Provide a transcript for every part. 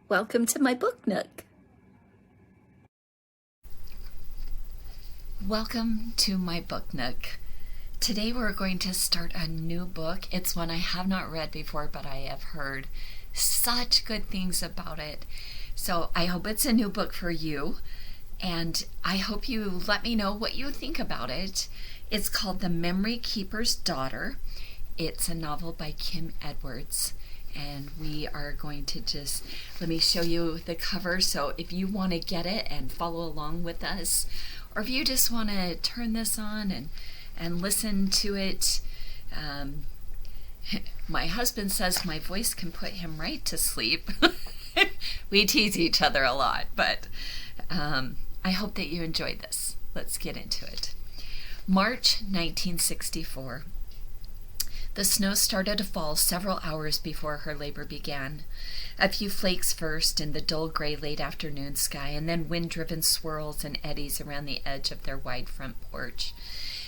Welcome to my book nook. Welcome to my book nook. Today we're going to start a new book. It's one I have not read before, but I have heard such good things about it. So I hope it's a new book for you, and I hope you let me know what you think about it. It's called The Memory Keeper's Daughter. It's a novel by Kim Edwards. And we are going to let me show you the cover. So if you want to get it and follow along with us, or if you just want to turn this on and listen to it, my husband says my voice can put him right to sleep. We tease each other a lot, but I hope that you enjoyed this. Let's get into it. March 1964. The snow started to fall several hours before her labor began. A few flakes first in the dull gray late afternoon sky, and then wind-driven swirls and eddies around the edge of their wide front porch.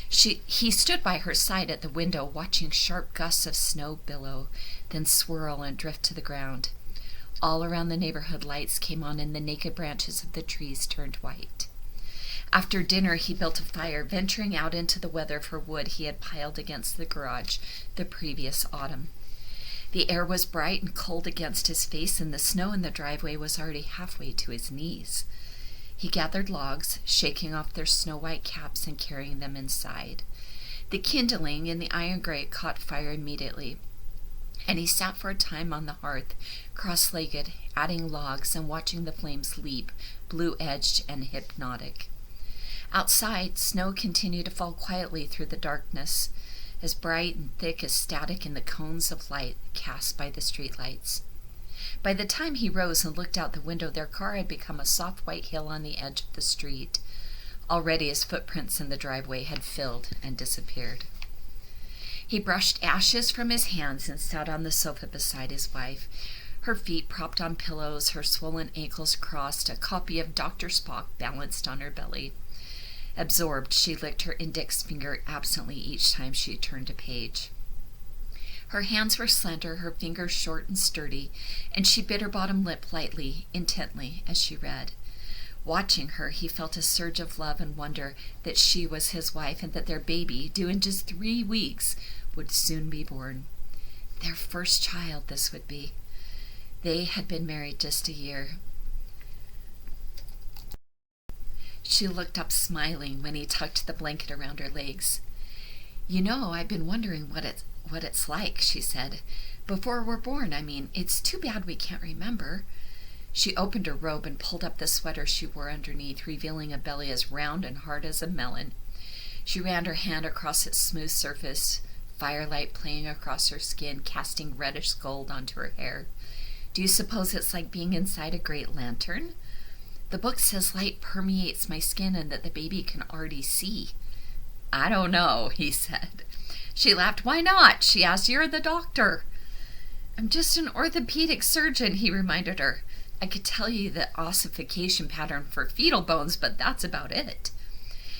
He stood by her side at the window, watching sharp gusts of snow billow, then swirl and drift to the ground. All around the neighborhood, lights came on and the naked branches of the trees turned white. After dinner, he built a fire, venturing out into the weather for wood he had piled against the garage the previous autumn. The air was bright and cold against his face, and the snow in the driveway was already halfway to his knees. He gathered logs, shaking off their snow-white caps and carrying them inside. The kindling in the iron grate caught fire immediately, and he sat for a time on the hearth, cross-legged, adding logs and watching the flames leap, blue-edged and hypnotic. Outside, snow continued to fall quietly through the darkness, as bright and thick as static in the cones of light cast by the streetlights. By the time he rose and looked out the window, their car had become a soft white hill on the edge of the street. Already his footprints in the driveway had filled and disappeared. He brushed ashes from his hands and sat on the sofa beside his wife, her feet propped on pillows, her swollen ankles crossed, a copy of Dr. Spock balanced on her belly. Absorbed, she licked her index finger absently each time she turned a page. Her hands were slender, her fingers short and sturdy, and she bit her bottom lip lightly, intently, as she read. Watching her, he felt a surge of love and wonder that she was his wife and that their baby, due in just 3 weeks, would soon be born. Their first child, this would be. They had been married just a year. She looked up smiling when he tucked the blanket around her legs. "You know, I've been wondering what it's like," she said. "Before we're born, I mean. It's too bad we can't remember." She opened her robe and pulled up the sweater she wore underneath, revealing a belly as round and hard as a melon. She ran her hand across its smooth surface, firelight playing across her skin, casting reddish gold onto her hair. "Do you suppose it's like being inside a great lantern? The book says light permeates my skin and that the baby can already see." "I don't know," he said. She laughed. "Why not?" she asked. "You're the doctor." "I'm just an orthopedic surgeon," he reminded her. "I could tell you the ossification pattern for fetal bones, but that's about it."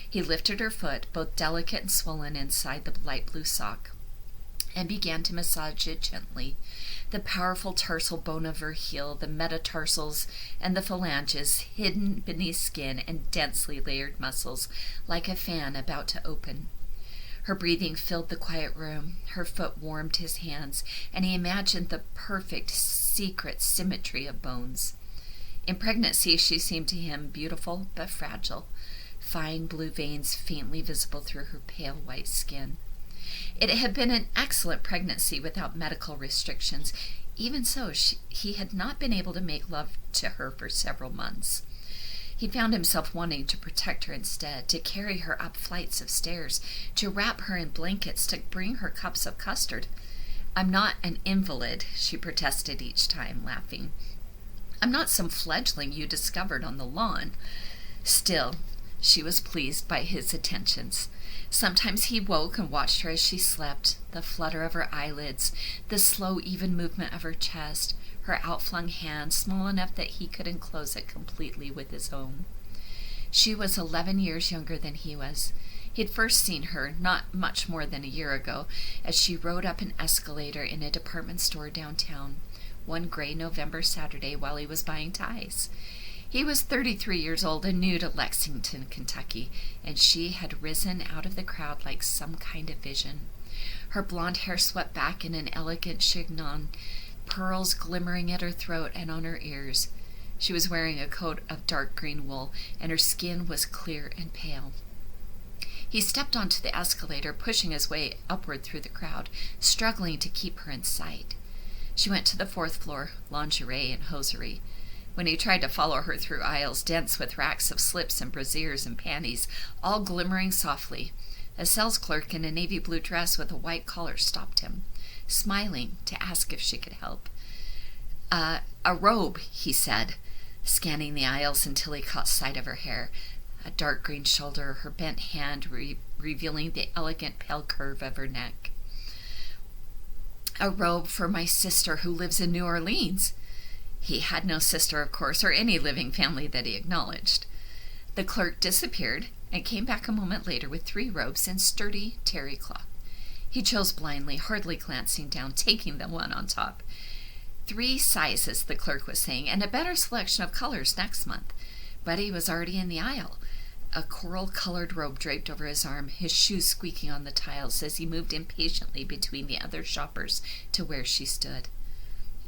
He lifted her foot, both delicate and swollen inside the light blue sock, and began to massage it gently. The powerful tarsal bone of her heel, the metatarsals, and the phalanges hidden beneath skin and densely layered muscles, like a fan about to open. Her breathing filled the quiet room. Her foot warmed his hands, and he imagined the perfect, secret symmetry of bones. In pregnancy, she seemed to him beautiful but fragile, fine blue veins faintly visible through her pale white skin. It had been an excellent pregnancy without medical restrictions. Even so, he had not been able to make love to her for several months. He found himself wanting to protect her instead, to carry her up flights of stairs, to wrap her in blankets, to bring her cups of custard. "I'm not an invalid," she protested each time, laughing. "I'm not some fledgling you discovered on the lawn." Still, she was pleased by his attentions. Sometimes he woke and watched her as she slept, the flutter of her eyelids, the slow, even movement of her chest, her outflung hand, small enough that he could enclose it completely with his own. She was 11 years younger than he was. He had first seen her not much more than a year ago, as she rode up an escalator in a department store downtown, one gray November Saturday while he was buying ties. He was 33 years old and new to Lexington, Kentucky, and she had risen out of the crowd like some kind of vision. Her blonde hair swept back in an elegant chignon, pearls glimmering at her throat and on her ears. She was wearing a coat of dark green wool, and her skin was clear and pale. He stepped onto the escalator, pushing his way upward through the crowd, struggling to keep her in sight. She went to the 4th floor, lingerie and hosiery. When he tried to follow her through aisles dense with racks of slips and brassieres and panties, all glimmering softly, a sales clerk in a navy blue dress with a white collar stopped him, smiling to ask if she could help. A robe, he said, scanning the aisles until he caught sight of her hair, a dark green shoulder, her bent hand revealing the elegant pale curve of her neck. A robe for my sister who lives in New Orleans. He had no sister, of course, or any living family that he acknowledged. The clerk disappeared and came back a moment later with 3 robes in sturdy terry cloth. He chose blindly, hardly glancing down, taking the one on top. 3 sizes, the clerk was saying, and a better selection of colors next month. But he was already in the aisle, a coral-colored robe draped over his arm, his shoes squeaking on the tiles as he moved impatiently between the other shoppers to where she stood.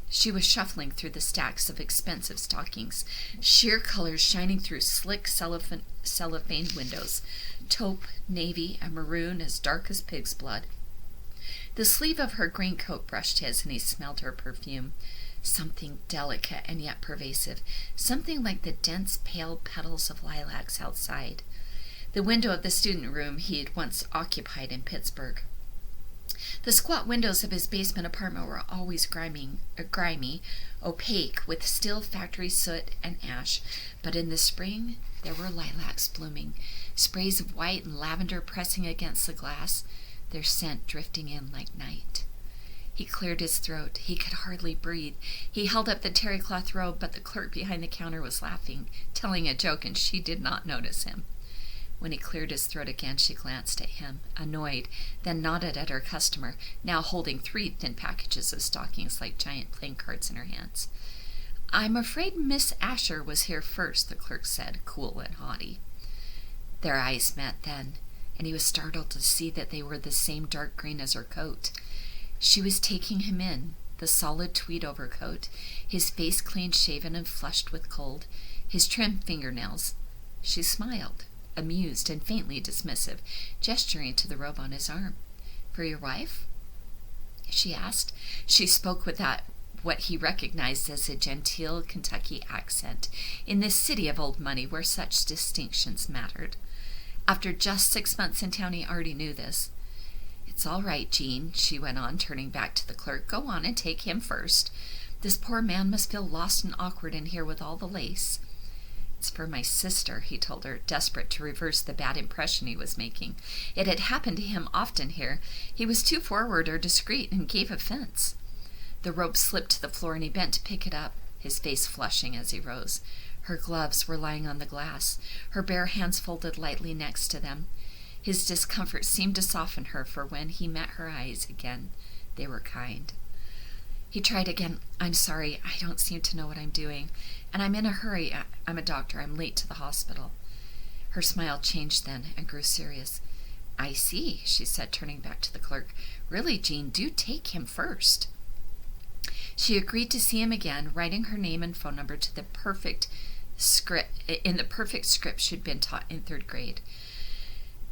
She was shuffling through the stacks of expensive stockings, sheer colors shining through slick cellophane windows, taupe, navy, and maroon as dark as pig's blood. The sleeve of her green coat brushed his, and he smelled her perfume. Something delicate and yet pervasive, something like the dense, pale petals of lilacs outside. The window of the student room he had once occupied in Pittsburgh. The squat windows of his basement apartment were always grimy, opaque, with still factory soot and ash, but in the spring there were lilacs blooming, sprays of white and lavender pressing against the glass, their scent drifting in like night. He cleared his throat. He could hardly breathe. He held up the terry cloth robe, but the clerk behind the counter was laughing, telling a joke, and she did not notice him. When he cleared his throat again, she glanced at him, annoyed, then nodded at her customer, now holding 3 thin packages of stockings like giant playing cards in her hands. "I'm afraid Miss Asher was here first," the clerk said, cool and haughty. Their eyes met then, and he was startled to see that they were the same dark green as her coat. She was taking him in, the solid tweed overcoat, his face clean-shaven and flushed with cold, his trim fingernails. She smiled, amused and faintly dismissive, gesturing to the robe on his arm. "For your wife?" she asked. She spoke with that what he recognized as a genteel Kentucky accent, in this city of old money where such distinctions mattered. After just 6 months in town, he already knew this. "It's all right, Jean," she went on, turning back to the clerk. "Go on and take him first. This poor man must feel lost and awkward in here with all the lace." "It's for my sister," he told her, desperate to reverse the bad impression he was making. It had happened to him often here. He was too forward or discreet and gave offense. The robe slipped to the floor, and he bent to pick it up, his face flushing as he rose. Her gloves were lying on the glass, her bare hands folded lightly next to them. His discomfort seemed to soften her, for when he met her eyes again, they were kind. He tried again. "I'm sorry, I don't seem to know what I'm doing. And I'm in a hurry. I'm a doctor. I'm late to the hospital." Her smile changed then and grew serious. "I see," she said, turning back to the clerk. "Really, Jean, do take him first." She agreed to see him again, writing her name and phone number in the perfect script she'd been taught in 3rd grade.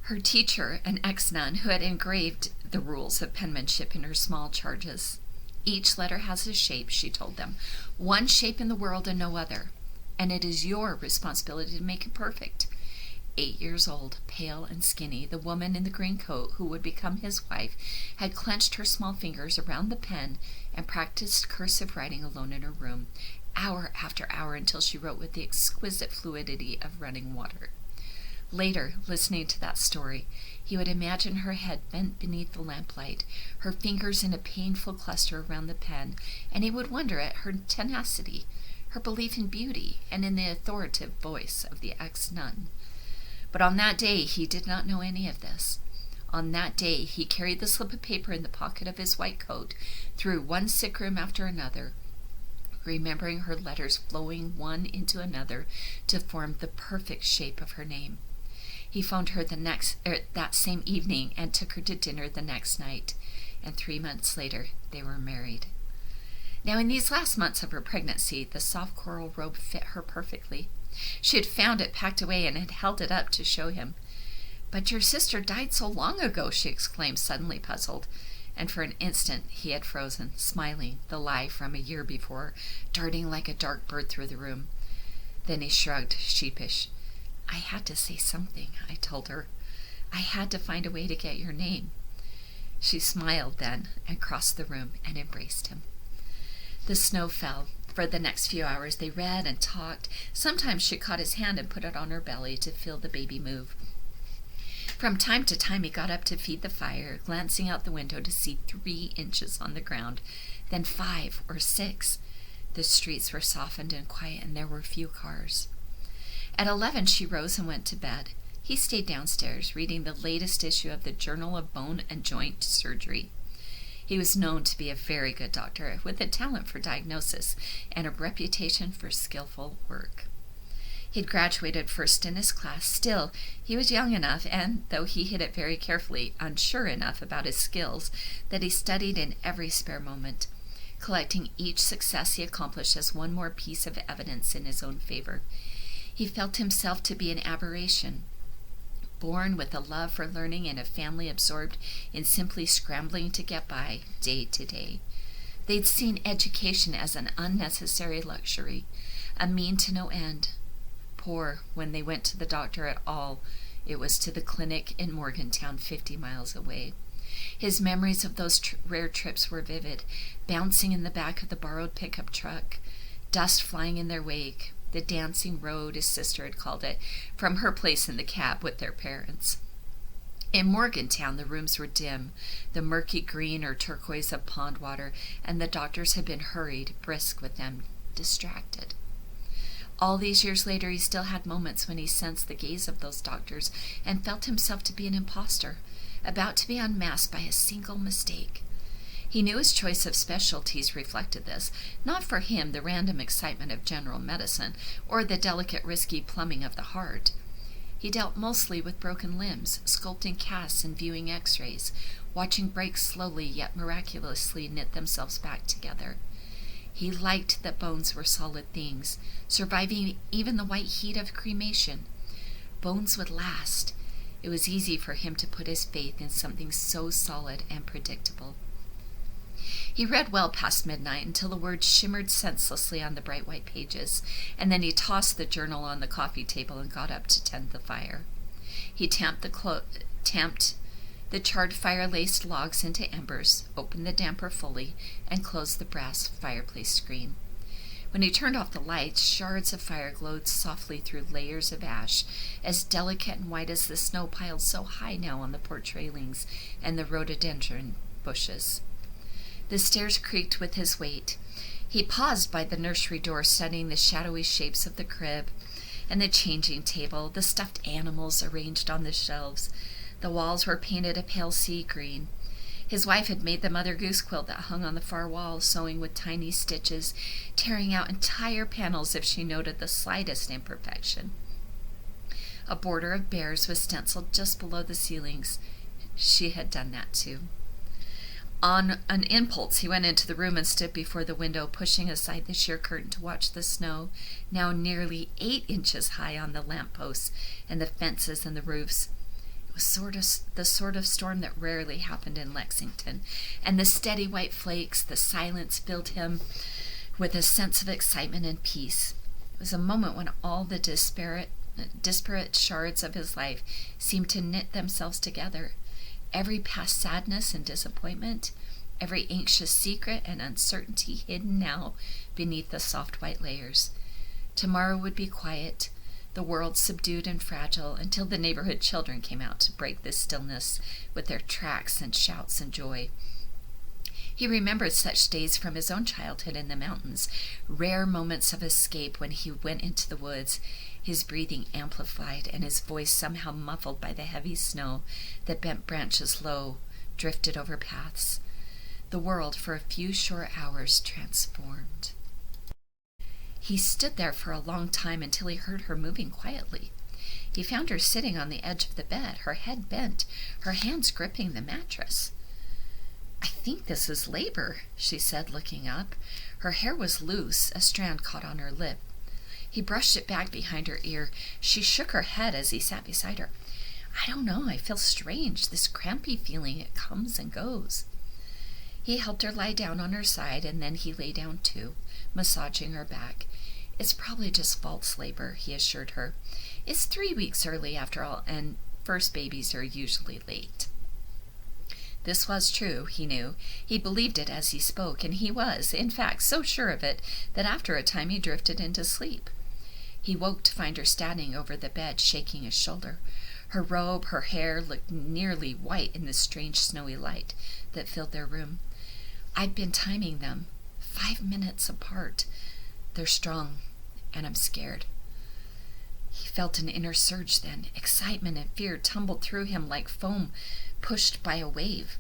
Her teacher, an ex-nun who had engraved the rules of penmanship in her small charges. "Each letter has a shape," she told them. "One shape in the world and no other. And it is your responsibility to make it perfect." 8 years old, pale and skinny, the woman in the green coat who would become his wife had clenched her small fingers around the pen and practiced cursive writing alone in her room, hour after hour, until she wrote with the exquisite fluidity of running water. Later, listening to that story, he would imagine her head bent beneath the lamplight, her fingers in a painful cluster around the pen, and he would wonder at her tenacity, her belief in beauty, and in the authoritative voice of the ex-nun. But on that day, he did not know any of this. On that day, he carried the slip of paper in the pocket of his white coat, through one sick room after another, remembering her letters flowing one into another to form the perfect shape of her name. He phoned her that same evening and took her to dinner the next night, and 3 months later they were married. Now, in these last months of her pregnancy, the soft coral robe fit her perfectly. She had found it packed away and had held it up to show him. "But your sister died so long ago," she exclaimed, suddenly puzzled. And for an instant he had frozen, smiling, the lie from a year before, darting like a dark bird through the room. Then he shrugged, sheepish. "I had to say something," I told her. "I had to find a way to get your name." She smiled then and crossed the room and embraced him. The snow fell. For the next few hours they read and talked. Sometimes she caught his hand and put it on her belly to feel the baby move. From time to time he got up to feed the fire, glancing out the window to see 3 inches on the ground, then 5 or 6. The streets were softened and quiet, and there were few cars. At 11 she rose and went to bed. He stayed downstairs, reading the latest issue of the Journal of Bone and Joint Surgery. He was known to be a very good doctor, with a talent for diagnosis and a reputation for skillful work. He'd graduated first in his class. Still, he was young enough, and, though he hid it very carefully, unsure enough about his skills, that he studied in every spare moment, collecting each success he accomplished as one more piece of evidence in his own favor. He felt himself to be an aberration, born with a love for learning in a family absorbed in simply scrambling to get by, day to day. They'd seen education as an unnecessary luxury, a mean to no end. Poor, when they went to the doctor at all, it was to the clinic in Morgantown, 50 miles away. His memories of those rare trips were vivid, bouncing in the back of the borrowed pickup truck, dust flying in their wake, the dancing road, his sister had called it, from her place in the cab with their parents. In Morgantown, the rooms were dim, the murky green or turquoise of pond water, and the doctors had been hurried, brisk with them, distracted. All these years later, he still had moments when he sensed the gaze of those doctors and felt himself to be an imposter, about to be unmasked by a single mistake. He knew his choice of specialties reflected this, not for him the random excitement of general medicine or the delicate, risky plumbing of the heart. He dealt mostly with broken limbs, sculpting casts and viewing x-rays, watching breaks slowly yet miraculously knit themselves back together. He liked that bones were solid things, surviving even the white heat of cremation. Bones would last. It was easy for him to put his faith in something so solid and predictable. He read well past midnight until the words shimmered senselessly on the bright white pages, and then he tossed the journal on the coffee table and got up to tend the fire. He tamped the charred fire-laced logs into embers, opened the damper fully, and closed the brass fireplace screen. When he turned off the lights, shards of fire glowed softly through layers of ash, as delicate and white as the snow piled so high now on the porch railings and the rhododendron bushes. The stairs creaked with his weight. He paused by the nursery door, studying the shadowy shapes of the crib and the changing table, the stuffed animals arranged on the shelves. The walls were painted a pale sea green. His wife had made the Mother Goose quilt that hung on the far wall, sewing with tiny stitches, tearing out entire panels if she noted the slightest imperfection. A border of bears was stenciled just below the ceilings. She had done that too. On an impulse, he went into the room and stood before the window, pushing aside the sheer curtain to watch the snow, now nearly 8 inches high on the lampposts and the fences and the roofs. It was the sort of storm that rarely happened in Lexington, and the steady white flakes, the silence filled him with a sense of excitement and peace. It was a moment when all the disparate shards of his life seemed to knit themselves together. Every past sadness and disappointment, every anxious secret and uncertainty hidden now beneath the soft white layers. Tomorrow would be quiet, the world subdued and fragile, until the neighborhood children came out to break this stillness with their tracks and shouts and joy. He remembered such days from his own childhood in the mountains, rare moments of escape when he went into the woods, his breathing amplified and his voice somehow muffled by the heavy snow that bent branches low, drifted over paths. The world for a few short hours transformed. He stood there for a long time until he heard her moving quietly. He found her sitting on the edge of the bed, her head bent, her hands gripping the mattress. "I think this is labor," she said, looking up. Her hair was loose, a strand caught on her lip. He brushed it back behind her ear. She shook her head as he sat beside her. "I don't know, I feel strange, this crampy feeling, it comes and goes." He helped her lie down on her side, and then he lay down too, massaging her back. "It's probably just false labor," he assured her. "It's 3 weeks early after all, and first babies are usually late." This was true, he knew. He believed it as he spoke, and he was, in fact, so sure of it that after a time he drifted into sleep. He woke to find her standing over the bed, shaking his shoulder. Her robe, her hair looked nearly white in the strange snowy light that filled their room. "I've been timing them, 5 minutes apart. They're strong, and I'm scared." He felt an inner surge then. Excitement and fear tumbled through him like foam pushed by a wave.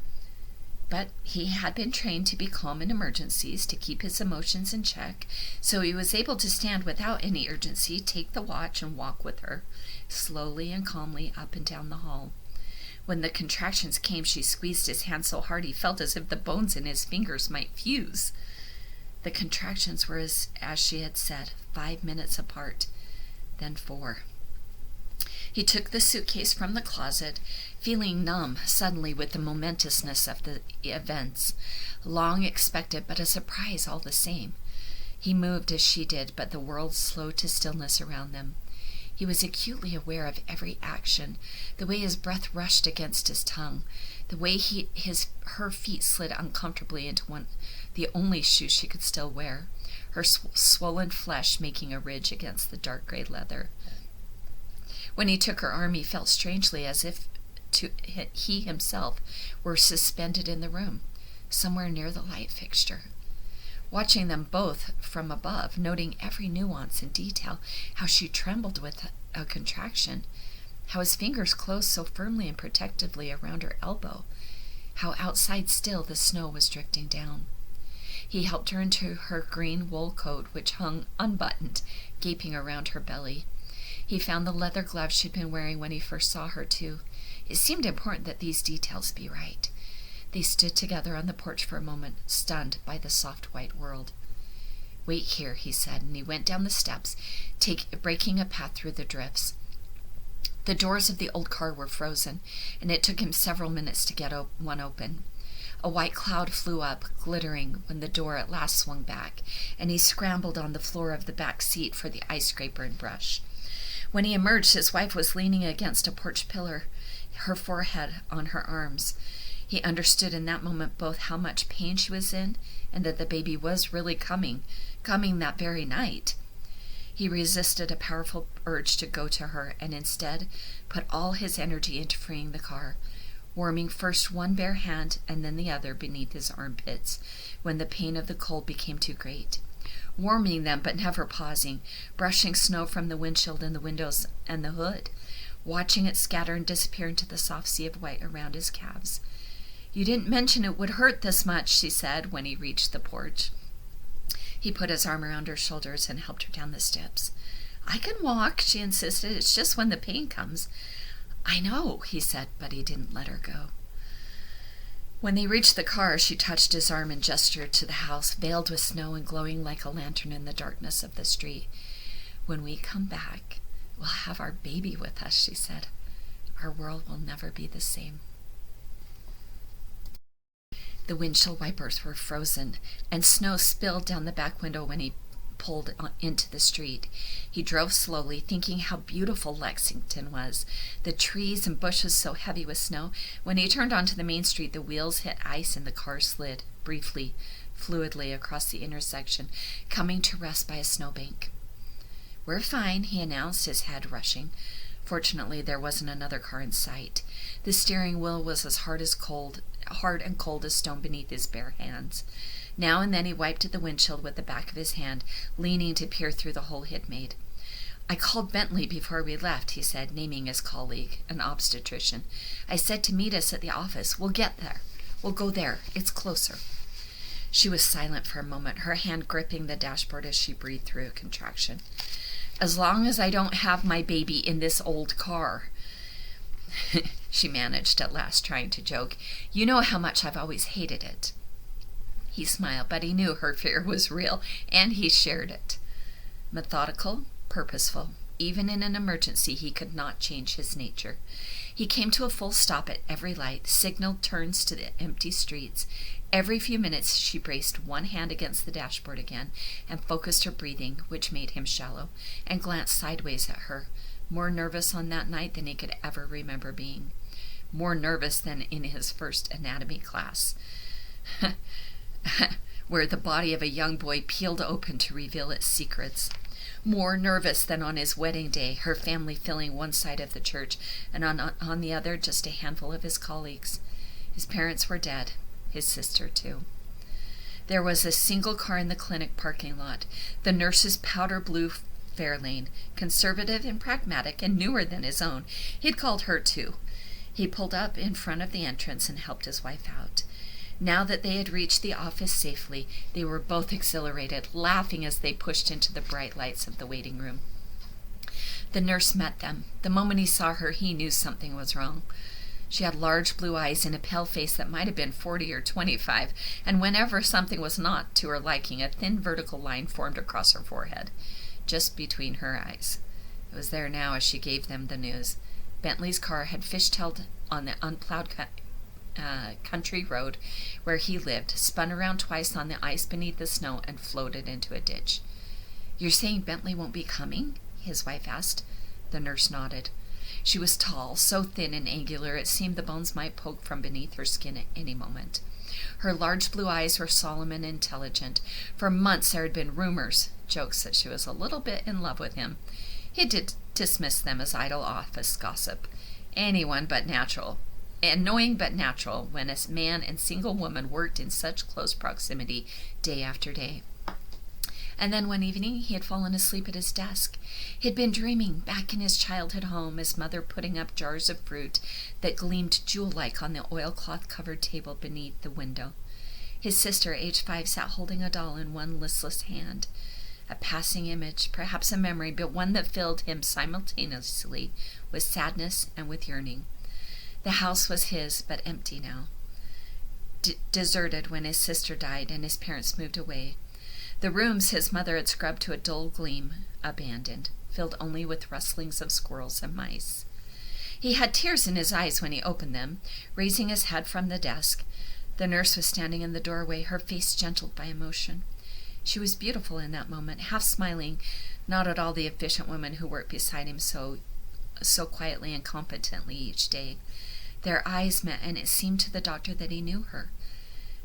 But he had been trained to be calm in emergencies, to keep his emotions in check, so he was able to stand without any urgency, take the watch, and walk with her, slowly and calmly up and down the hall. When the contractions came, she squeezed his hand so hard he felt as if the bones in his fingers might fuse. The contractions were, as she had said, 5 minutes apart, then 4. He took the suitcase from the closet, feeling numb suddenly with the momentousness of the events, long expected but a surprise all the same. He moved as she did, but the world slowed to stillness around them. He was acutely aware of every action, the way his breath rushed against his tongue, the way her feet slid uncomfortably into the only shoe she could still wear, her swollen flesh making a ridge against the dark gray leather. When he took her arm, he felt strangely as if he himself were suspended in the room, somewhere near the light fixture. Watching them both from above, noting every nuance and detail, how she trembled with a contraction, how his fingers closed so firmly and protectively around her elbow, how outside still the snow was drifting down. He helped her into her green wool coat, which hung unbuttoned, gaping around her belly. He found the leather gloves she'd been wearing when he first saw her, too. It seemed important that these details be right. They stood together on the porch for a moment, stunned by the soft white world. "Wait here," he said, and he went down the steps, breaking a path through the drifts. The doors of the old car were frozen, and it took him several minutes to get one open. A white cloud flew up, glittering, when the door at last swung back, and he scrambled on the floor of the back seat for the ice scraper and brush. When he emerged, his wife was leaning against a porch pillar, her forehead on her arms. He understood in that moment both how much pain she was in and that the baby was really coming that very night. He resisted a powerful urge to go to her and instead put all his energy into freeing the car, warming first one bare hand and then the other beneath his armpits when the pain of the cold became too great. Warming them but never pausing, brushing snow from the windshield and the windows and the hood, watching it scatter and disappear into the soft sea of white around his calves. "You didn't mention it would hurt this much," she said when he reached the porch. He put his arm around her shoulders and helped her down the steps. "I can walk," she insisted. "It's just when the pain comes." "I know," he said, but he didn't let her go. When they reached the car, she touched his arm and gestured to the house, veiled with snow and glowing like a lantern in the darkness of the street. "When we come back, we'll have our baby with us," she said. "Our world will never be the same." The windshield wipers were frozen, and snow spilled down the back window when he pulled into the street. He drove slowly, thinking how beautiful Lexington was, the trees and bushes so heavy with snow. When he turned onto the main street, the wheels hit ice and the car slid, briefly, fluidly across the intersection, coming to rest by a snowbank. "We're fine," he announced, his head rushing. Fortunately, there wasn't another car in sight. The steering wheel was as hard and cold as stone beneath his bare hands. Now and then he wiped at the windshield with the back of his hand, leaning to peer through the hole he'd made. "I called Bentley before we left," he said, naming his colleague, an obstetrician. "I said to meet us at the office. We'll get there. We'll go there. It's closer." She was silent for a moment, her hand gripping the dashboard as she breathed through a contraction. "As long as I don't have my baby in this old car," she managed at last, trying to joke. "You know how much I've always hated it." He smiled, but he knew her fear was real, and he shared it. Methodical, purposeful, even in an emergency, he could not change his nature. He came to a full stop at every light, signaled turns to the empty streets. Every few minutes she braced one hand against the dashboard again and focused her breathing, which made him shallow, and glanced sideways at her, more nervous on that night than he could ever remember being. More nervous than in his first anatomy class, where the body of a young boy peeled open to reveal its secrets. More nervous than on his wedding day, her family filling one side of the church, and on the other just a handful of his colleagues. His parents were dead, his sister too. There was a single car in the clinic parking lot, the nurse's powder blue Fairlane, conservative and pragmatic and newer than his own. He'd called her too. He pulled up in front of the entrance and helped his wife out. Now that they had reached the office safely, they were both exhilarated, laughing as they pushed into the bright lights of the waiting room. The nurse met them. The moment he saw her, he knew something was wrong. She had large blue eyes and a pale face that might have been 40 or 25, and whenever something was not to her liking, a thin vertical line formed across her forehead, just between her eyes. It was there now as she gave them the news. Bentley's car had fishtailed on the unplowed country road where he lived, spun around twice on the ice beneath the snow, and floated into a ditch. "You're saying Bentley won't be coming?" his wife asked. The nurse nodded. She was tall, so thin and angular it seemed the bones might poke from beneath her skin at any moment. Her large blue eyes were solemn and intelligent. For months there had been rumors, jokes that she was a little bit in love with him. He did dismiss them as idle office gossip. Annoying but natural when a man and single woman worked in such close proximity day after day. And then one evening he had fallen asleep at his desk. He'd been dreaming back in his childhood home, his mother putting up jars of fruit that gleamed jewel-like on the oilcloth-covered table beneath the window. His sister, age 5, sat holding a doll in one listless hand. A passing image, perhaps a memory, but one that filled him simultaneously with sadness and with yearning. The house was his, but empty now. Deserted when his sister died and his parents moved away. The rooms his mother had scrubbed to a dull gleam, abandoned, filled only with rustlings of squirrels and mice. He had tears in his eyes when he opened them, raising his head from the desk. The nurse was standing in the doorway, her face gentled by emotion. She was beautiful in that moment, half smiling, not at all the efficient woman who worked beside him so quietly and competently each day. Their eyes met, and it seemed to the doctor that he knew her,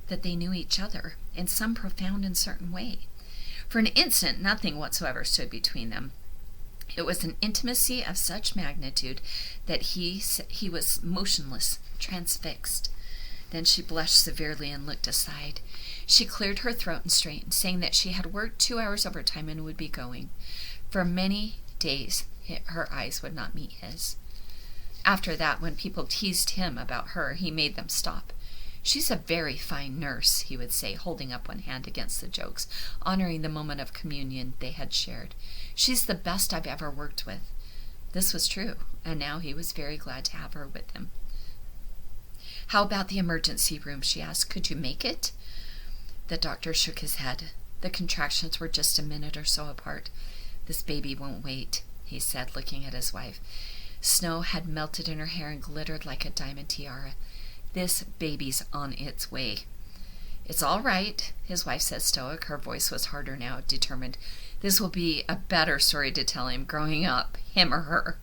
that they knew each other in some profound and certain way. For an instant, nothing whatsoever stood between them. It was an intimacy of such magnitude that he was motionless, transfixed. Then she blushed severely and looked aside. She cleared her throat and straightened, saying that she had worked 2 hours overtime and would be going. For many days, her eyes would not meet his. After that, when people teased him about her, he made them stop. "She's a very fine nurse," he would say, holding up one hand against the jokes, honoring the moment of communion they had shared. "She's the best I've ever worked with." This was true, and now he was very glad to have her with him. "How about the emergency room?" she asked. "Could you make it?" The doctor shook his head. The contractions were just a minute or so apart. "This baby won't wait," he said, looking at his wife. Snow had melted in her hair and glittered like a diamond tiara. "This baby's on its way." "It's all right," his wife said, stoic. Her voice was harder now, determined. "This will be a better story to tell him growing up, him or her."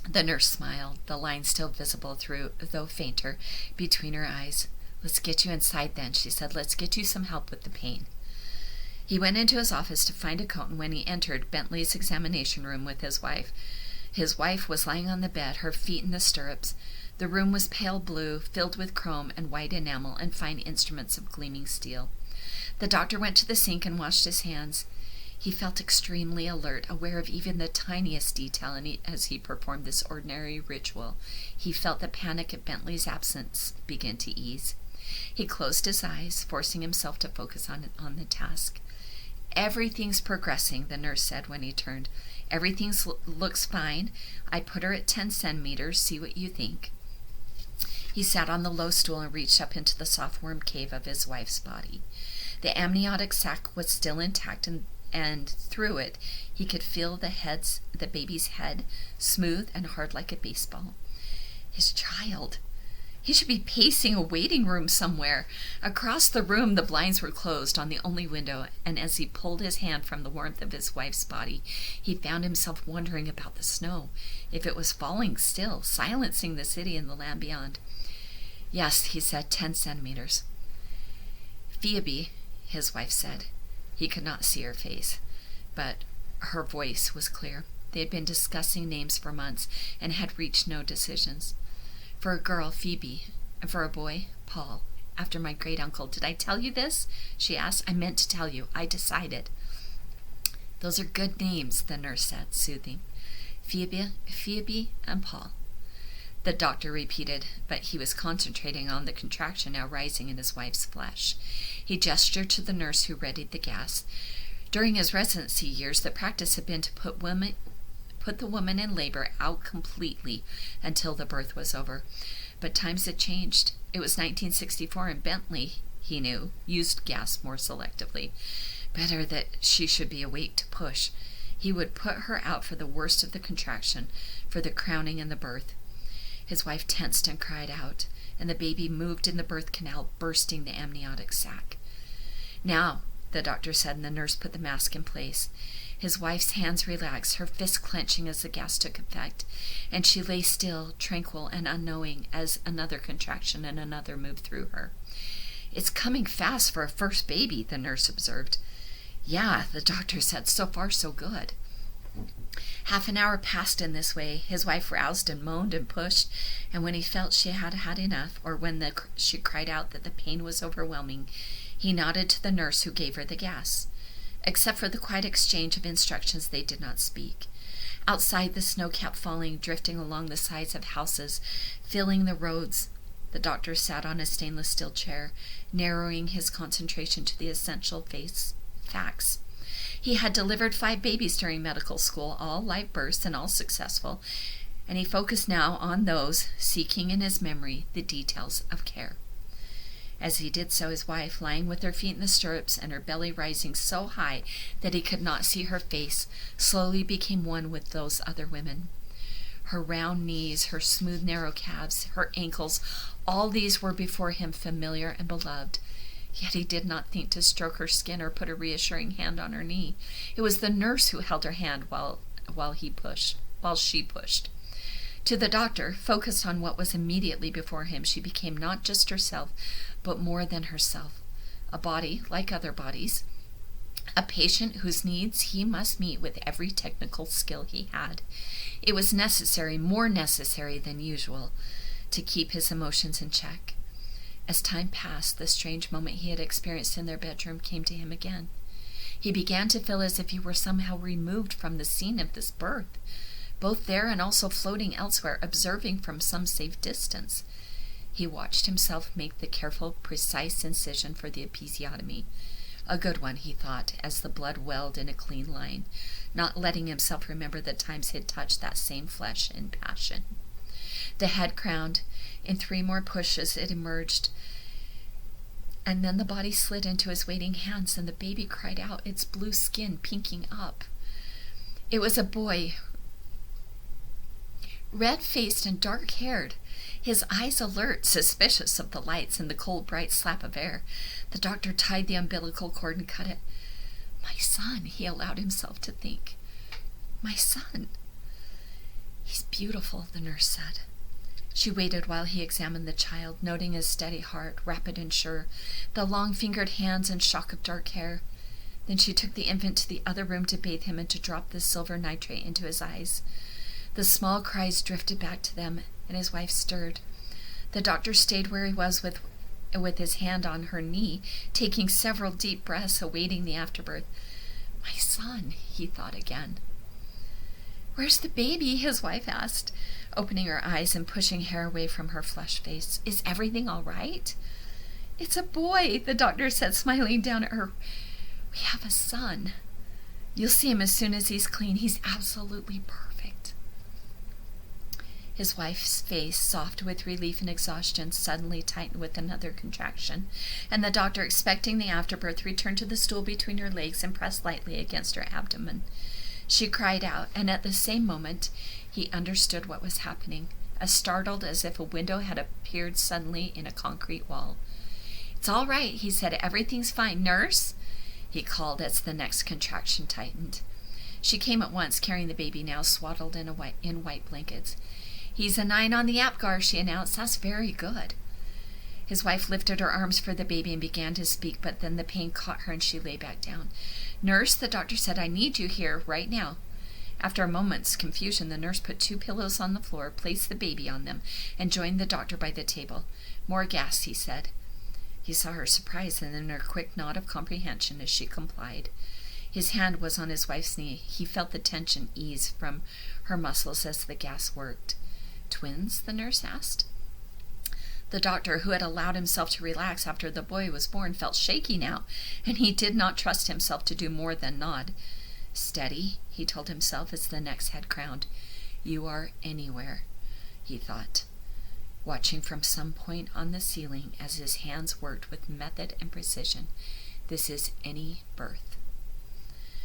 The nurse smiled, the line still visible through, though fainter, between her eyes. "Let's get you inside then," she said. "Let's get you some help with the pain." He went into his office to find a coat, and when he entered Bentley's examination room with his wife was lying on the bed, her feet in the stirrups. The room was pale blue, filled with chrome and white enamel and fine instruments of gleaming steel. The doctor went to the sink and washed his hands. He felt extremely alert, aware of even the tiniest detail as he performed this ordinary ritual. He felt the panic at Bentley's absence begin to ease. He closed his eyes, forcing himself to focus on the task. "Everything's progressing," the nurse said when he turned. "Everything looks fine. I put her at 10 centimeters. See what you think." He sat on the low stool and reached up into the soft warm cave of his wife's body. The amniotic sac was still intact, and through it he could feel the baby's head, smooth and hard like a baseball. His child. He should be pacing a waiting room somewhere. Across the room, the blinds were closed on the only window, and as he pulled his hand from the warmth of his wife's body, he found himself wondering about the snow, if it was falling still, silencing the city and the land beyond. "Yes," he said, 10 centimeters. "Phoebe," his wife said. He could not see her face, but her voice was clear. They had been discussing names for months and had reached no decisions. "For a girl, Phoebe, and for a boy, Paul, after my great-uncle. Did I tell you this?" she asked. "I meant to tell you. I decided." "Those are good names," the nurse said, soothing. Phoebe and Paul." The doctor repeated, but he was concentrating on the contraction now rising in his wife's flesh. He gestured to the nurse who readied the gas. During his residency years, the practice had been to put the woman in labor out completely until the birth was over. But times had changed. It was 1964, and Bentley, he knew, used gas more selectively. Better that she should be awake to push. He would put her out for the worst of the contraction, for the crowning and the birth. His wife tensed and cried out, and the baby moved in the birth canal, bursting the amniotic sac. "Now," the doctor said, and the nurse put the mask in place. His wife's hands relaxed, her fists clenching as the gas took effect, and she lay still, tranquil and unknowing as another contraction and another moved through her. "It's coming fast for a first baby," the nurse observed. "Yeah," the doctor said, "so far so good." Half an hour passed in this way. His wife roused and moaned and pushed, and when he felt she had had enough, or when she cried out that the pain was overwhelming, he nodded to the nurse who gave her the gas. Except for the quiet exchange of instructions, they did not speak. Outside, the snow kept falling, drifting along the sides of houses, filling the roads. The doctor sat on a stainless steel chair, narrowing his concentration to the essential facts. He had delivered 5 babies during medical school, all live births and all successful, and he focused now on those, seeking in his memory the details of care. As he did so, his wife, lying with her feet in the stirrups and her belly rising so high that he could not see her face, slowly became one with those other women. Her round knees, her smooth narrow calves, her ankles, all these were before him familiar and beloved. Yet he did not think to stroke her skin or put a reassuring hand on her knee. It was the nurse who held her hand while she pushed. To the doctor, focused on what was immediately before him, she became not just herself, but more than herself. A body like other bodies. A patient whose needs he must meet with every technical skill he had. It was necessary, more necessary than usual, to keep his emotions in check. As time passed, the strange moment he had experienced in their bedroom came to him again. He began to feel as if he were somehow removed from the scene of this birth, both there and also floating elsewhere, observing from some safe distance. He watched himself make the careful, precise incision for the episiotomy. A good one, he thought, as the blood welled in a clean line, not letting himself remember the times he had touched that same flesh in passion. The head crowned. In 3 more pushes it emerged, and then the body slid into his waiting hands, and the baby cried out, its blue skin pinking up. It was a boy, red-faced and dark-haired, his eyes alert, suspicious of the lights and the cold, bright slap of air. The doctor tied the umbilical cord and cut it. "My son," he allowed himself to think. "My son." "He's beautiful," the nurse said. She waited while he examined the child, noting his steady heart, rapid and sure, the long-fingered hands and shock of dark hair. Then she took the infant to the other room to bathe him and to drop the silver nitrate into his eyes. The small cries drifted back to them, and his wife stirred. The doctor stayed where he was with his hand on her knee, taking several deep breaths, awaiting the afterbirth. "My son," he thought again. "Where's the baby?" his wife asked, opening her eyes and pushing hair away from her flushed face. "Is everything all right?" "It's a boy," the doctor said, smiling down at her. "We have a son. You'll see him as soon as he's clean. He's absolutely perfect." His wife's face, soft with relief and exhaustion, suddenly tightened with another contraction, and the doctor, expecting the afterbirth, returned to the stool between her legs and pressed lightly against her abdomen. She cried out, and at the same moment he understood what was happening, as startled as if a window had appeared suddenly in a concrete wall. "It's all right," he said. "Everything's fine. Nurse?" he called as the next contraction tightened. She came at once, carrying the baby, now swaddled in white blankets. "He's a 9 on the APGAR," she announced. "That's very good." His wife lifted her arms for the baby and began to speak, but then the pain caught her and she lay back down. "Nurse," the doctor said, "I need you here right now." After a moment's confusion, the nurse put 2 pillows on the floor, placed the baby on them, and joined the doctor by the table. "More gas," he said. He saw her surprise and then her quick nod of comprehension as she complied. His hand was on his wife's knee. He felt the tension ease from her muscles as the gas worked. "Twins?" the nurse asked. The doctor, who had allowed himself to relax after the boy was born, felt shaky now, and he did not trust himself to do more than nod. "Steady," he told himself as the next head crowned. "You are anywhere," he thought, watching from some point on the ceiling as his hands worked with method and precision. "This is any birth."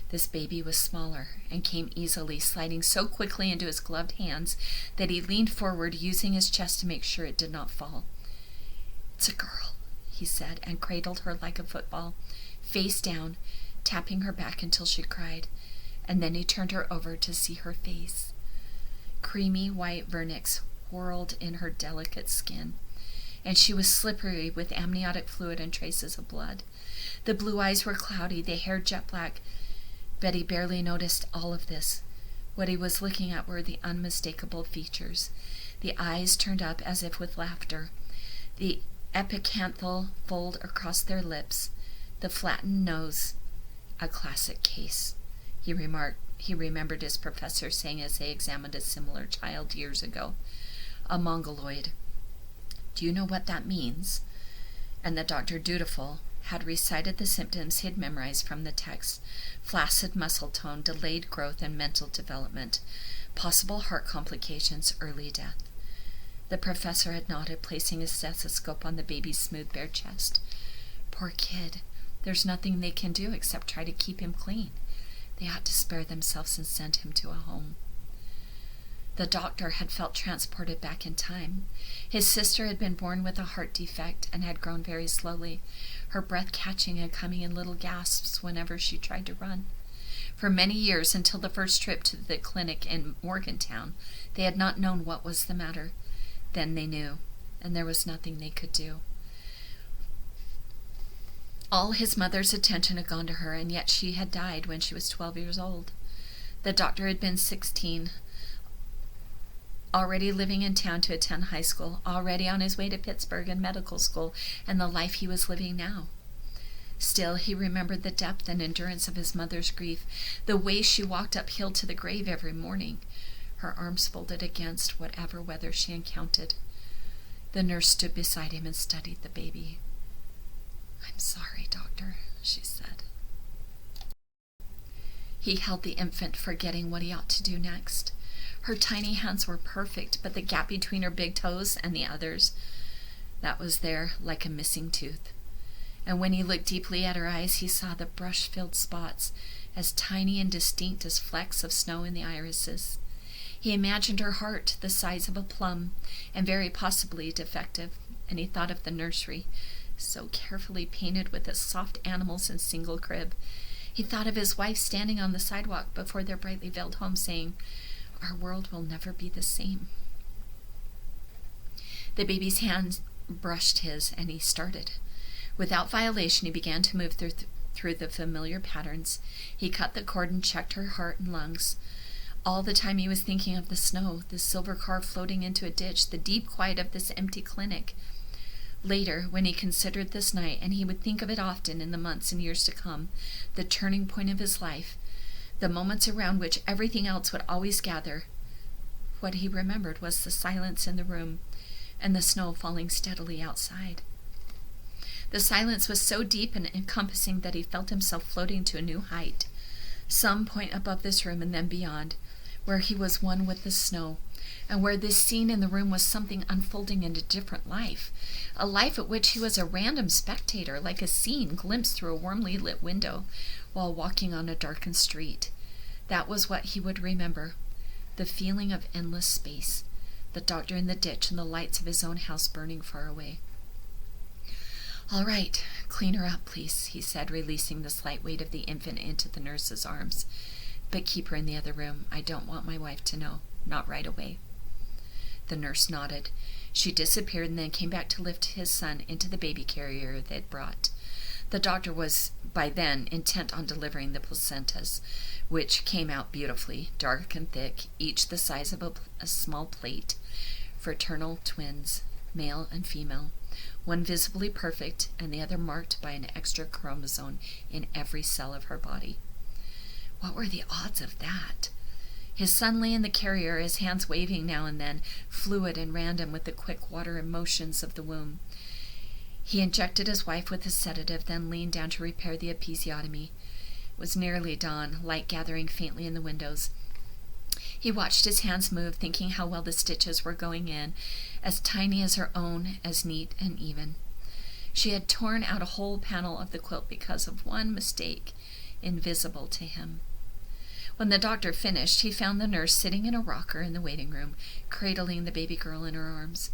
This baby was smaller and came easily, sliding so quickly into his gloved hands that he leaned forward, using his chest to make sure it did not fall. "It's a girl," he said, and cradled her like a football, face down, tapping her back until she cried, and then he turned her over to see her face. Creamy white vernix whirled in her delicate skin, and she was slippery with amniotic fluid and traces of blood. The blue eyes were cloudy, the hair jet black. Betty barely noticed all of this. What he was looking at were the unmistakable features. The eyes turned up as if with laughter, the epicanthal fold across their lips, the flattened nose. "A classic case," he remarked. He remembered his professor saying as they examined a similar child years ago. "A mongoloid. Do you know what that means?" And the doctor, dutiful, had recited the symptoms he'd memorized from the text: flaccid muscle tone, delayed growth and mental development, possible heart complications, early death. The professor had nodded, placing his stethoscope on the baby's smooth, bare chest. "Poor kid. There's nothing they can do except try to keep him clean. They ought to spare themselves and send him to a home." The doctor had felt transported back in time. His sister had been born with a heart defect and had grown very slowly, her breath catching and coming in little gasps whenever she tried to run. For many years, until the first trip to the clinic in Morgantown, they had not known what was the matter. Then they knew, and there was nothing they could do. All his mother's attention had gone to her, and yet she had died when she was 12 years old. The doctor had been 16, already living in town to attend high school, already on his way to Pittsburgh and medical school, and the life he was living now. Still, he remembered the depth and endurance of his mother's grief, the way she walked uphill to the grave every morning, her arms folded against whatever weather she encountered. The nurse stood beside him and studied the baby. "I'm sorry, doctor," she said. He held the infant, forgetting what he ought to do next. Her tiny hands were perfect, but the gap between her big toes and the others, that was there like a missing tooth. And when he looked deeply at her eyes, he saw the brush-filled spots, as tiny and distinct as flecks of snow in the irises. He imagined her heart the size of a plum, and very possibly defective, and he thought of the nursery, so carefully painted with its soft animals and single crib. He thought of his wife standing on the sidewalk before their brightly veiled home, saying, "Our world will never be the same." The baby's hand brushed his, and he started. Without violation, he began to move through the familiar patterns. He cut the cord and checked her heart and lungs. All the time he was thinking of the snow, the silver car floating into a ditch, the deep quiet of this empty clinic. Later, when he considered this night, and he would think of it often in the months and years to come, the turning point of his life, the moments around which everything else would always gather, what he remembered was the silence in the room and the snow falling steadily outside. The silence was so deep and encompassing that he felt himself floating to a new height, some point above this room and then beyond, where he was one with the snow, and where this scene in the room was something unfolding into different life, a life at which he was a random spectator, like a scene glimpsed through a warmly lit window while walking on a darkened street. That was what he would remember, the feeling of endless space, the doctor in the ditch and the lights of his own house burning far away. "All right, clean her up, please," he said, releasing the slight weight of the infant into the nurse's arms. "But keep her in the other room. I don't want my wife to know. Not right away." The nurse nodded. She disappeared and then came back to lift his son into the baby carrier they'd brought. The doctor was, by then, intent on delivering the placentas, which came out beautifully, dark and thick, each the size of a small plate. Fraternal twins, male and female, one visibly perfect and the other marked by an extra chromosome in every cell of her body. What were the odds of that? His son lay in the carrier, his hands waving now and then, fluid and random with the quick water motions of the womb. He injected his wife with a sedative, then leaned down to repair the episiotomy. It was nearly dawn, light gathering faintly in the windows. He watched his hands move, thinking how well the stitches were going in, as tiny as her own, as neat and even. She had torn out a whole panel of the quilt because of one mistake, invisible to him. When the doctor finished, he found the nurse sitting in a rocker in the waiting room, cradling the baby girl in her arms.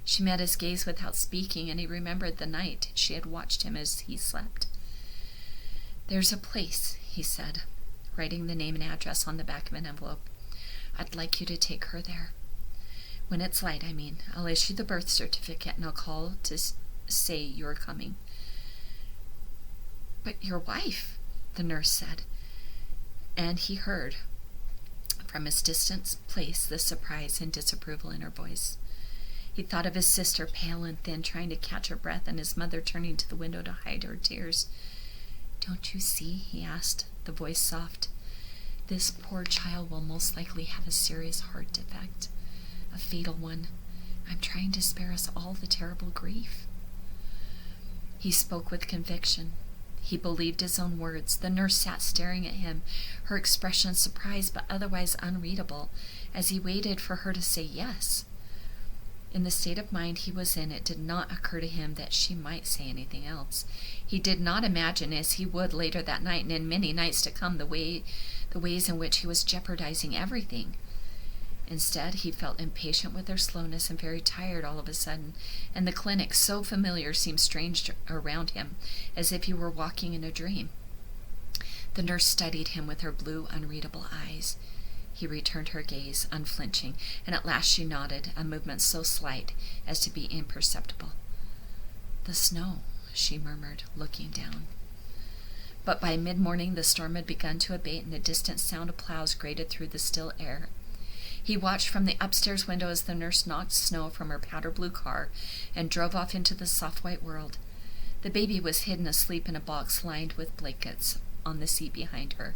She met his gaze without speaking, and he remembered the night she had watched him as he slept. "There's a place," he said, writing the name and address on the back of an envelope. "I'd like you to take her there. When it's light, I mean. I'll issue the birth certificate, and I'll call to say you're coming." "But your wife," the nurse said, and he heard from his distant place the surprise and disapproval in her voice. He thought of his sister, pale and thin, trying to catch her breath, and his mother turning to the window to hide her tears. "Don't you see?" he asked, the voice soft. "This poor child will most likely have a serious heart defect, a fatal one. I'm trying to spare us all the terrible grief." He spoke with conviction. He believed his own words. The nurse sat staring at him, her expression surprised but otherwise unreadable, as he waited for her to say yes. In the state of mind he was in, it did not occur to him that she might say anything else. He did not imagine, as he would later that night and in many nights to come, the ways in which he was jeopardizing everything. Instead, he felt impatient with their slowness and very tired all of a sudden, and the clinic, so familiar, seemed strange around him, as if he were walking in a dream. The nurse studied him with her blue, unreadable eyes. He returned her gaze, unflinching, and at last she nodded, a movement so slight as to be imperceptible. "The snow," she murmured, looking down. But by mid-morning the storm had begun to abate, and a distant sound of plows grated through the still air. He watched from the upstairs window as the nurse knocked snow from her powder-blue car and drove off into the soft white world. The baby was hidden asleep in a box lined with blankets on the seat behind her.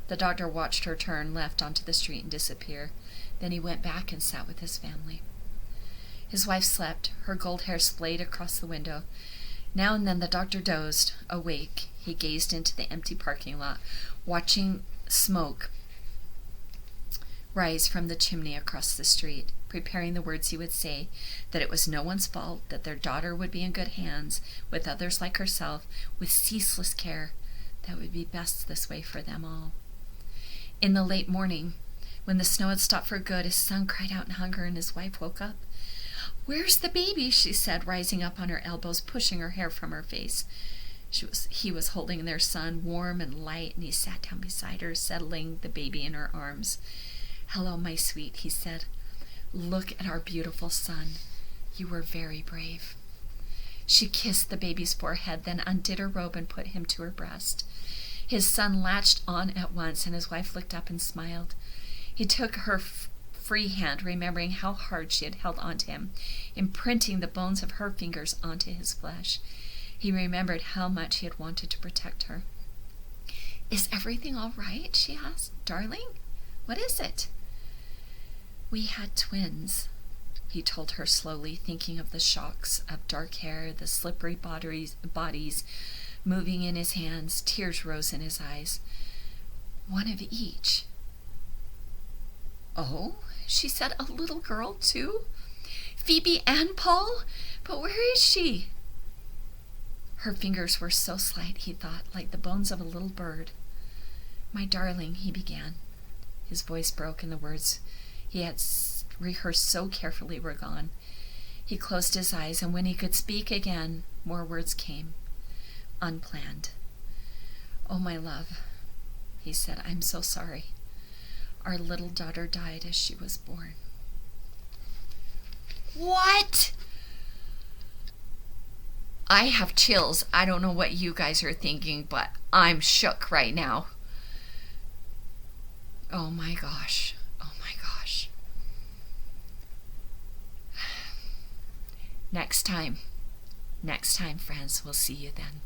The doctor watched her turn left onto the street and disappear. Then he went back and sat with his family. His wife slept, her gold hair splayed across the window. Now and then the doctor dozed. Awake, he gazed into the empty parking lot, watching smoke rise from the chimney across the street, preparing the words he would say, that it was no one's fault, that their daughter would be in good hands, with others like herself, with ceaseless care, that would be best this way for them all. In the late morning, when the snow had stopped for good, his son cried out in hunger, and his wife woke up. "Where's the baby?" she said, rising up on her elbows, pushing her hair from her face. He was holding their son, warm and light, and he sat down beside her, settling the baby in her arms. "Hello, my sweet," he said. "Look at our beautiful son. You were very brave." She kissed the baby's forehead, then undid her robe and put him to her breast. His son latched on at once, and his wife looked up and smiled. He took her free hand, remembering how hard she had held onto him, imprinting the bones of her fingers onto his flesh. He remembered how much he had wanted to protect her. "Is everything all right?" she asked. "Darling, what is it?" "We had twins." he told her slowly, thinking of the shocks of dark hair, the slippery bodies moving in his hands. Tears rose in his eyes. One of each. Oh, she said, a little girl too? Phoebe and Paul? But where is she? Her fingers were so slight, he thought, like the bones of a little bird. My darling, he began. His voice broke and the words he had rehearsed so carefully were gone. He closed his eyes, and when he could speak again, more words came, unplanned. Oh, my love, he said, I'm so sorry. Our little daughter died as she was born. What? I have chills. I don't know what you guys are thinking, but I'm shook right now. Oh my gosh. Oh my gosh. Next time, friends, we'll see you then.